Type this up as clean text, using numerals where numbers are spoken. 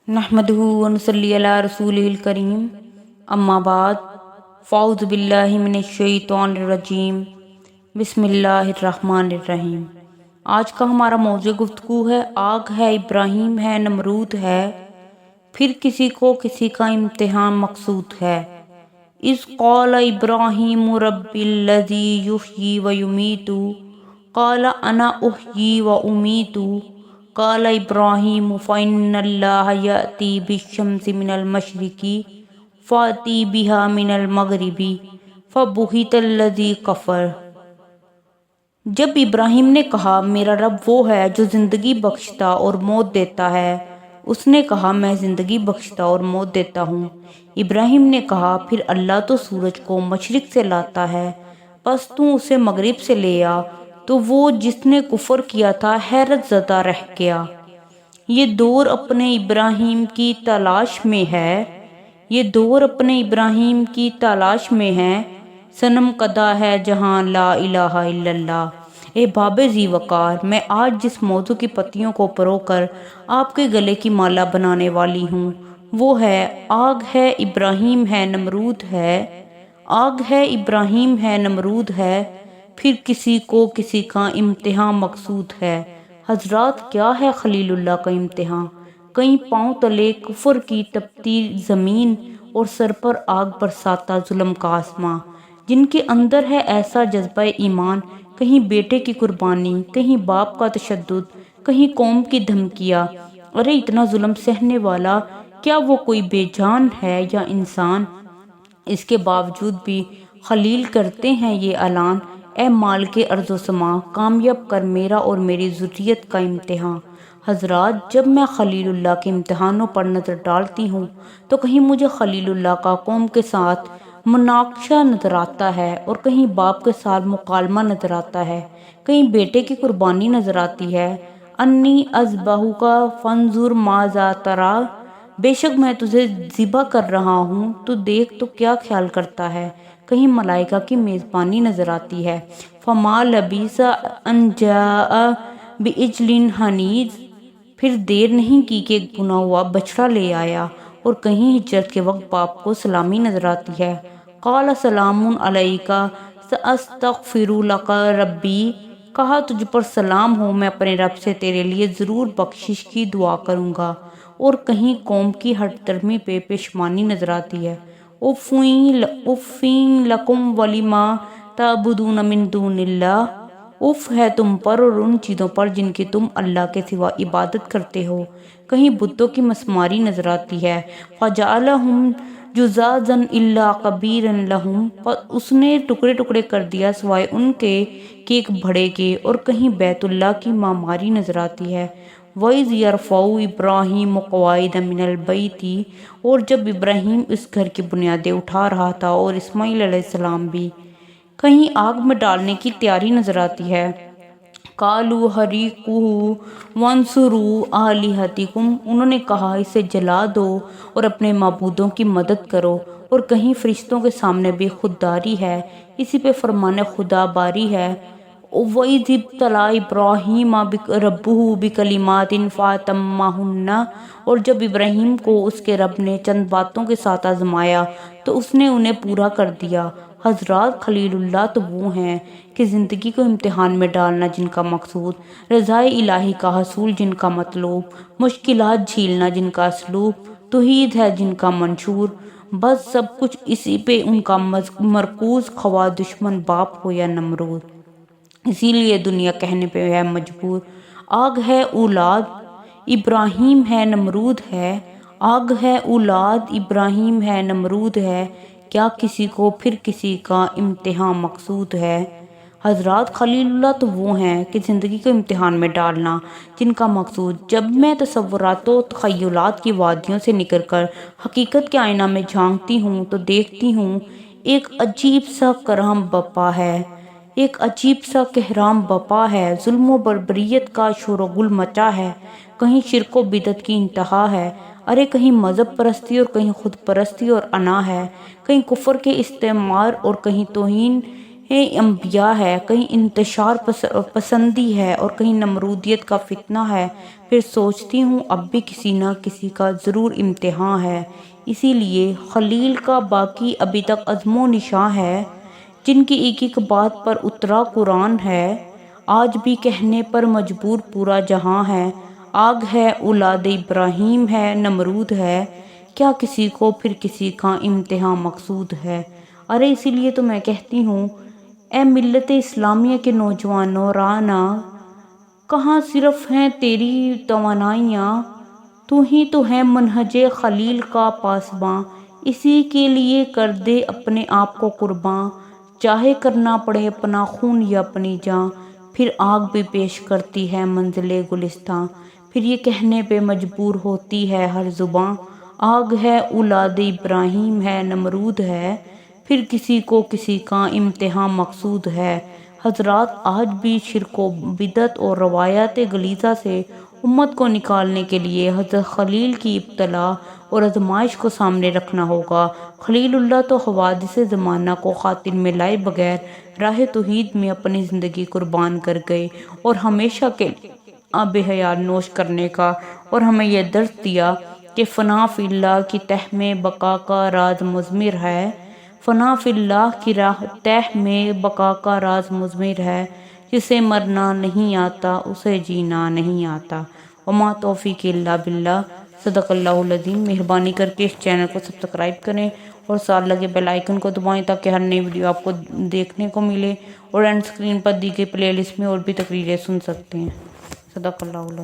نحمدہ ونصلی علی رسولہ الکریم، اما بعد، فاعوذ باللہ من الشیطان الرجیم، بسم اللہ الرحمن الرحیم۔ آج کا ہمارا موضوع گفتگو ہے آگ ہے، ابراہیم ہے، نمرود ہے، پھر کسی کو کسی کا امتحان مقصود ہے۔ اذ قال ابراہیم رب الذی یحیی ویمیت قال انا احیی وامیت قال ابراہیم فإن اللہ یأتی بالشمس من المشرق فأتی بها من المغرب فبہت الذی کفر۔ جب ابراہیم نے کہا میرا رب وہ ہے جو زندگی بخشتا اور موت دیتا ہے، اس نے کہا میں زندگی بخشتا اور موت دیتا ہوں۔ ابراہیم نے کہا پھر اللہ تو سورج کو مشرق سے لاتا ہے، پس تو اسے مغرب سے لے آ۔ تو وہ جس نے کفر کیا تھا حیرت زدہ رہ گیا۔ یہ دور اپنے ابراہیم کی تلاش میں ہے، یہ دور اپنے ابراہیم کی تلاش میں ہے، صنم کدہ ہے جہاں لا الہ الا اللہ۔ اے باب ذی وقار، میں آج جس موضوع کی پتیوں کو پرو کر آپ کے گلے کی مالا بنانے والی ہوں وہ ہے آگ ہے، ابراہیم ہے، نمرود ہے۔ آگ ہے، ابراہیم ہے، نمرود ہے، پھر کسی کو کسی کا امتحان مقصود ہے۔ حضرات، کیا ہے خلیل اللہ کا امتحان؟ کئی پاؤں تلے کفر کی تپتی زمین اور سر پر آگ برساتا ظلم کا آسماں، جن کے اندر ہے ایسا جذبہ ایمان، کہیں بیٹے کی قربانی، کہیں باپ کا تشدد، کہیں قوم کی دھمکیاں۔ ارے اتنا ظلم سہنے والا کیا وہ کوئی بے جان ہے یا انسان؟ اس کے باوجود بھی خلیل کرتے ہیں یہ اعلان، اے مالک ارض و سما، کامیاب کر میرا اور میری ذریت کا امتحان۔ حضرات، جب میں خلیل اللہ کے امتحانوں پر نظر ڈالتی ہوں تو کہیں مجھے خلیل اللہ کا قوم کے ساتھ مناقشہ نظر آتا ہے اور کہیں باپ کے ساتھ مکالمہ نظر آتا ہے، کہیں بیٹے کی قربانی نظر آتی ہے۔ انی اذبحک فانظر ماذا تری، بے شک میں تجھے ذبح کر رہا ہوں، تو دیکھ تو کیا خیال کرتا ہے۔ کہیں ملائکہ کی میزبانی نظر آتی ہے۔ فما لبث ان جاء بعجل حنیذ، پھر دیر نہیں کی کہ بنا ہوا بچڑا لے آیا، اور کہیں ہجرت کے وقت باپ کو سلامی نظر آتی ہے۔ قال سلام علیک ساستغفر لک ربی، کہا تجھ پر سلام ہو، میں اپنے رب سے تیرے لیے ضرور بخشش کی دعا کروں گا، اور کہیں قوم کی ہٹ درمی پہ پیشمانی نظر آتی ہے۔ افین لکم ولما تعبدون من دون اللہ، اف ہے تم پر اور ان چیزوں پر جن کی تم اللہ کے سوا عبادت کرتے ہو۔ کہیں بتوں کی مسماری نظر آتی ہے۔ فجعلہم جذاذا الا کبیرا لہم، اس نے ٹکڑے ٹکڑے کر دیا سوائے ان کے کہ ایک بڑے کے، اور کہیں بیت اللہ کی معماری نظر آتی ہے۔ وَإِذْ يَرْفَعُ إِبْرَاهِيمُ الْقَوَاعِدَ مِنَ الْبَيْتِ، اور جب ابراہیم اس گھر کی بنیادیں اٹھا رہا تھا اور اسماعیل علیہ السلام بھی۔ کہیں آگ میں ڈالنے کی تیاری نظر آتی ہے۔ قَالُوا حَرِّقُوهُ وَانصُرُوا آلِهَتَكُمْ، انہوں نے کہا اسے جلا دو اور اپنے معبودوں کی مدد کرو، اور کہیں فرشتوں کے سامنے بھی خودداری ہے، اسی پہ فرمان خدا باری ہے۔ وَإِذِ ابْتَلَىٰ إِبْرَاهِيمَ رَبُّهُ بِكَلِمَاتٍ فَأَتَمَّهُنَّ، اور جب ابراہیم کو اس کے رب نے چند باتوں کے ساتھ آزمایا تو اس نے انہیں پورا کر دیا۔ حضرات، خلیل اللہ تو وہ ہیں کہ زندگی کو امتحان میں ڈالنا جن کا مقصود، رضائے الہی کا حصول جن کا مطلوب، مشکلات جھیلنا جن کا اسلوب، توحید ہے جن کا منشور، بس سب کچھ اسی پہ ان کا مرکوز، خواہ دشمن باپ ہو یا نمرود۔ اسی لیے دنیا کہنے پہ ہے مجبور، آگ ہے اولاد ابراہیم ہے، نمرود ہے۔ آگ ہے اولاد ابراہیم ہے، نمرود ہے، کیا کسی کو پھر کسی کا امتحان مقصود ہے؟ حضرات، خلیل اللہ تو وہ ہیں کہ زندگی کو امتحان میں ڈالنا جن کا مقصود۔ جب میں تصورات و تخیلات کی وادیوں سے نکل کر حقیقت کے آئینہ میں جھانکتی ہوں تو دیکھتی ہوں ایک عجیب سا کرہم بپا ہے، ایک عجیب سا کہرام بپا ہے، ظلم و بربریت کا شور و گل مچا ہے، کہیں شرک و بدعت کی انتہا ہے، ارے کہیں مذہب پرستی اور کہیں خود پرستی اور انا ہے، کہیں کفر کے استعمار اور کہیں توہین انبیاء ہے، کہیں انتشار پسندی ہے اور کہیں نمرودیت کا فتنہ ہے، پھر سوچتی ہوں اب بھی کسی نہ کسی کا ضرور امتحان ہے۔ اسی لیے خلیل کا باقی ابھی تک عزم و نشاں ہے، جن کی ایک ایک بات پر اترا قرآن ہے، آج بھی کہنے پر مجبور پورا جہاں ہے۔ آگ ہے اولاد ابراہیم ہے، نمرود ہے، کیا کسی کو پھر کسی کا امتحان مقصود ہے۔ ارے اسی لیے تو میں کہتی ہوں، اے ملت اسلامیہ کے نوجوانوں، رانا کہاں صرف ہیں تیری توانائیاں، تو ہی تو ہے منہج خلیل کا پاسباں، اسی کے لیے کر دے اپنے آپ کو قرباں، چاہے کرنا پڑے اپنا خون یا اپنی جاں، پھر آگ بھی پیش کرتی ہے منزل گلستاں، پھر یہ کہنے پہ مجبور ہوتی ہے ہر زباں، آگ ہے اولاد ابراہیم ہے، نمرود ہے، پھر کسی کو کسی کا امتحان مقصود ہے۔ حضرات، آج بھی شرک و بدعت اور روایات غلیظہ سے امت کو نکالنے کے لیے حضرت خلیل کی ابتلا اور آزمائش کو سامنے رکھنا ہوگا۔ خلیل اللہ تو حوادث زمانہ کو خاطر میں لائے بغیر راہ توحید میں اپنی زندگی قربان کر گئے اور ہمیشہ کے لیے آب حیات نوش کرنے کا، اور ہمیں یہ درس دیا کہ فنا فی اللہ کی تہ میں بقا کا راز مضمر ہے، فنا فی اللہ کی تہ میں بقا کا راز مضمر ہے، جسے مرنا نہیں آتا اسے جینا نہیں آتا۔ وما توفیق الا باللہ، صدق اللہ العظیم۔ مہربانی کر کے اس چینل کو سبسکرائب کریں اور ساتھ لگے بیل آئیکن کو دبائیں تاکہ ہر نئی ویڈیو آپ کو دیکھنے کو ملے، اور اینڈ اسکرین پر دی گئی پلے لسٹ میں اور بھی تقریریں سن سکتے ہیں۔ صدق اللہ العظیم۔